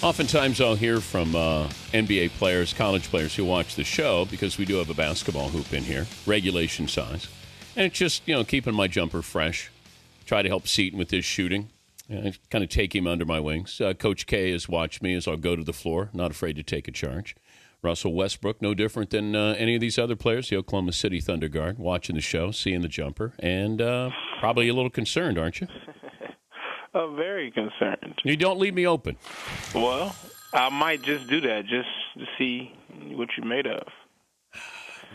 Oftentimes I'll hear from NBA players, college players who watch the show because we do have a basketball hoop in here, regulation size. And it's just, keeping my jumper fresh. Try to help Seton with his shooting. Kind of take him under my wings. Coach K has watched me as I'll go to the floor, not afraid to take a charge. Russell Westbrook, no different than any of these other players, the Oklahoma City Thunder guard, watching the show, seeing the jumper, and probably a little concerned, aren't you? Very concerned. You don't leave me open. Well, I might just do that just to see what you're made of.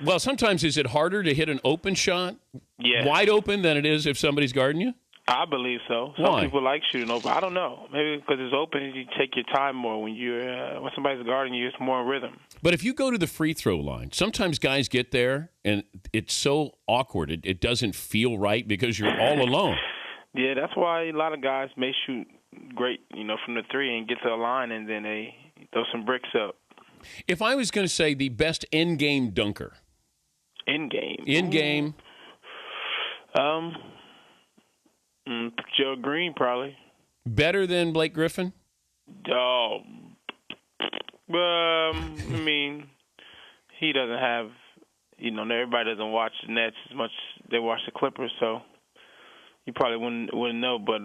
Well, sometimes is it harder to hit an open shot, wide open, than it is if somebody's guarding you? I believe so. Some people like shooting open. I don't know. Maybe because it's open, you take your time more. When somebody's guarding you, it's more rhythm. But if you go to the free throw line, sometimes guys get there, and it's so awkward. It doesn't feel right because you're all alone. Yeah, that's why a lot of guys may shoot great, from the three and get to the line, and then they throw some bricks up. If I was going to say the best in-game dunker. In-game. Joe Green, probably. Better than Blake Griffin? Oh, I mean, he doesn't have, everybody doesn't watch the Nets as much as they watch the Clippers, so you probably wouldn't know, but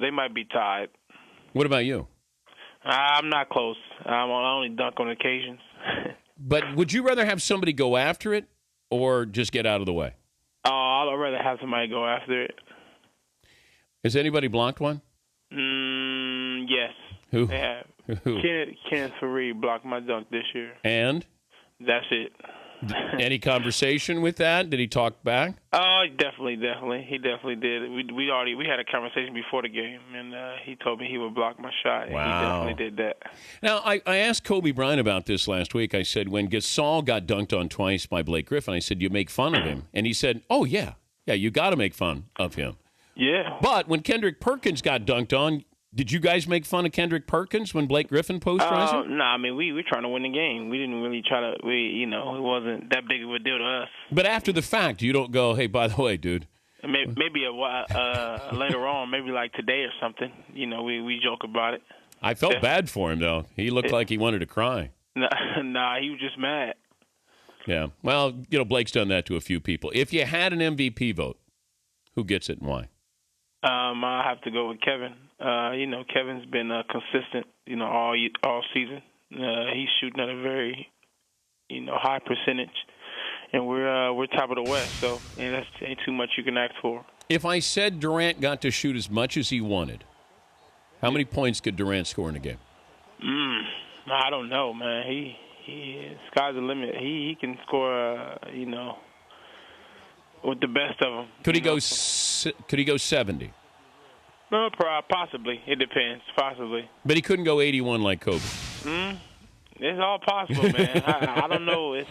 they might be tied. What about you? I'm not close. I only dunk on occasions. But would you rather have somebody go after it or just get out of the way? Oh, I'd rather have somebody go after it. Has anybody blocked one? Yes. Who? They have. Who? Kenneth Fareed blocked my dunk this year. And? That's it. Any conversation with that? Did he talk back? Oh, definitely. He definitely did. We had a conversation before the game, and he told me he would block my shot. Wow. And he definitely did that. Now, I asked Kobe Bryant about this last week. I said, when Gasol got dunked on twice by Blake Griffin, I said, you make fun of him. And he said, oh, yeah, you got to make fun of him. Yeah. But when Kendrick Perkins got dunked on, did you guys make fun of Kendrick Perkins when Blake Griffin posterized him? No, I mean, we were trying to win the game. We didn't really try to, it wasn't that big of a deal to us. But after the fact, you don't go, hey, by the way, dude. Maybe later on, maybe like today or something, we joke about it. I felt bad for him, though. He looked like he wanted to cry. Nah, he was just mad. Yeah. Well, Blake's done that to a few people. If you had an MVP vote, who gets it and why? I have to go with Kevin. Kevin's been consistent, all season. He's shooting at a very, high percentage, and we're top of the West. So that ain't too much you can ask for. If I said Durant got to shoot as much as he wanted, how many points could Durant score in a game? I don't know, man. He sky's the limit. He can score, with the best of them. Could he go 70? No, possibly. It depends. Possibly. But he couldn't go 81 like Kobe. It's all possible, man. I don't know. I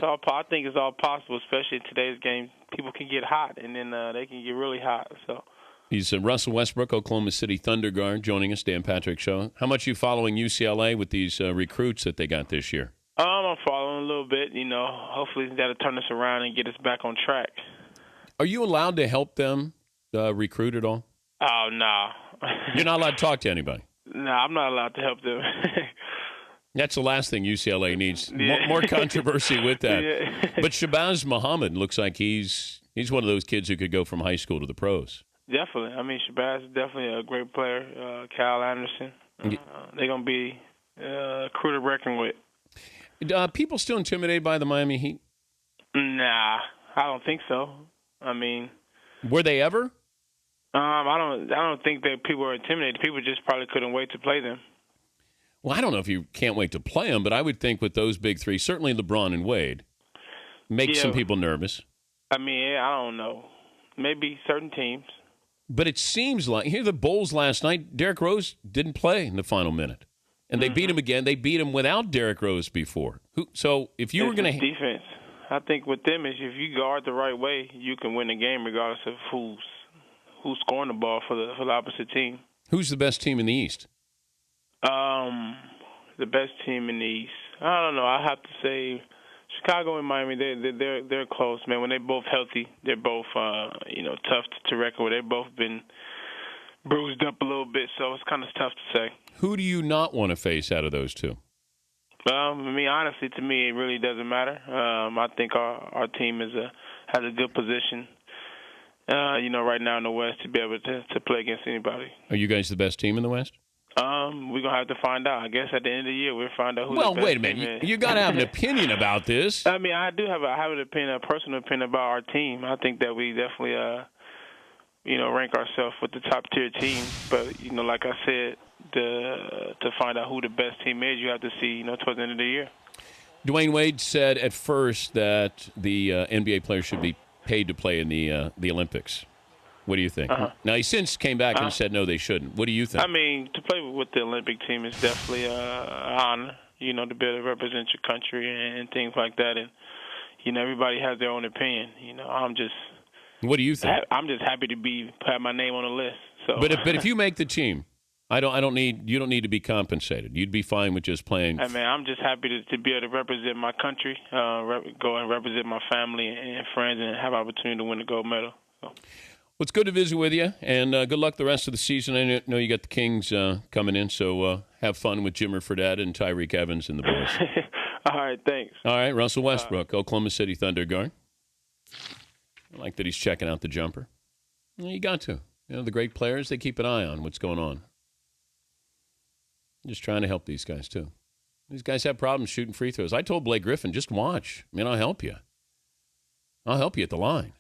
think it's all possible, especially in today's game. People can get hot, and then they can get really hot. So. He's Russell Westbrook, Oklahoma City Thunder guard, joining us, Dan Patrick Show. How much are you following UCLA with these recruits that they got this year? I'm following a little bit. Hopefully that'll turn us around and get us back on track. Are you allowed to help them recruit at all? Oh, no. You're not allowed to talk to anybody? No, I'm not allowed to help them. That's the last thing UCLA needs. More controversy with that. Yeah. But Shabazz Muhammad looks like he's one of those kids who could go from high school to the pros. Definitely. I mean, Shabazz is definitely a great player. Kyle Anderson. They're going to be a crew to reckon with. People still intimidated by the Miami Heat? Nah, I don't think so. I mean, were they ever? I don't think that people are intimidated. People just probably couldn't wait to play them. Well, I don't know if you can't wait to play them, but I would think with those big three, certainly LeBron and Wade, make some people nervous. I mean, I don't know. Maybe certain teams. But it seems like, here the Bulls last night, Derrick Rose didn't play in the final minute. And they beat him again. They beat him without Derrick Rose before. So if you were going to... defense. I think with them is if you guard the right way, you can win the game regardless of who's scoring the ball for the opposite team. Who's the best team in the East? The best team in the East. I don't know. I have to say Chicago and Miami. They're close, man. When they're both healthy, they're both tough to reckon with. They've both been bruised up a little bit, so it's kind of tough to say. Who do you not want to face out of those two? Honestly, to me, it really doesn't matter. I think our team has a good position, right now in the West to be able to play against anybody. Are you guys the best team in the West? We're gonna have to find out. I guess at the end of the year, we'll find out who. Well, the best wait a minute. You got to have an opinion about this. I mean, I have an opinion, a personal opinion about our team. I think that we definitely, rank ourselves with the top tier team. But like I said, to find out who the best team is, you have to see, towards the end of the year. Dwayne Wade said at first that the NBA players should be paid to play in the Olympics. What do you think? Now, he since came back and said, no, they shouldn't. What do you think? I mean, to play with the Olympic team is definitely an honor, to be able to represent your country and things like that. And, everybody has their own opinion. What do you think? I'm just happy to have my name on the list. So. But if you make the team, you don't need to be compensated. You'd be fine with just playing. I mean, I'm just happy to be able to represent my country, go and represent my family and friends, and have opportunity to win the gold medal. So. Well, it's good to visit with you, and good luck the rest of the season. I know you got the Kings coming in, so have fun with Jimmer Fredette and Tyreek Evans and the boys. All right, thanks. All right, Russell Westbrook, Oklahoma City Thunder guard. I like that he's checking out the jumper. Well, you got to. The great players, they keep an eye on what's going on. Just trying to help these guys, too. These guys have problems shooting free throws. I told Blake Griffin, just watch. I'll help you. I'll help you at the line.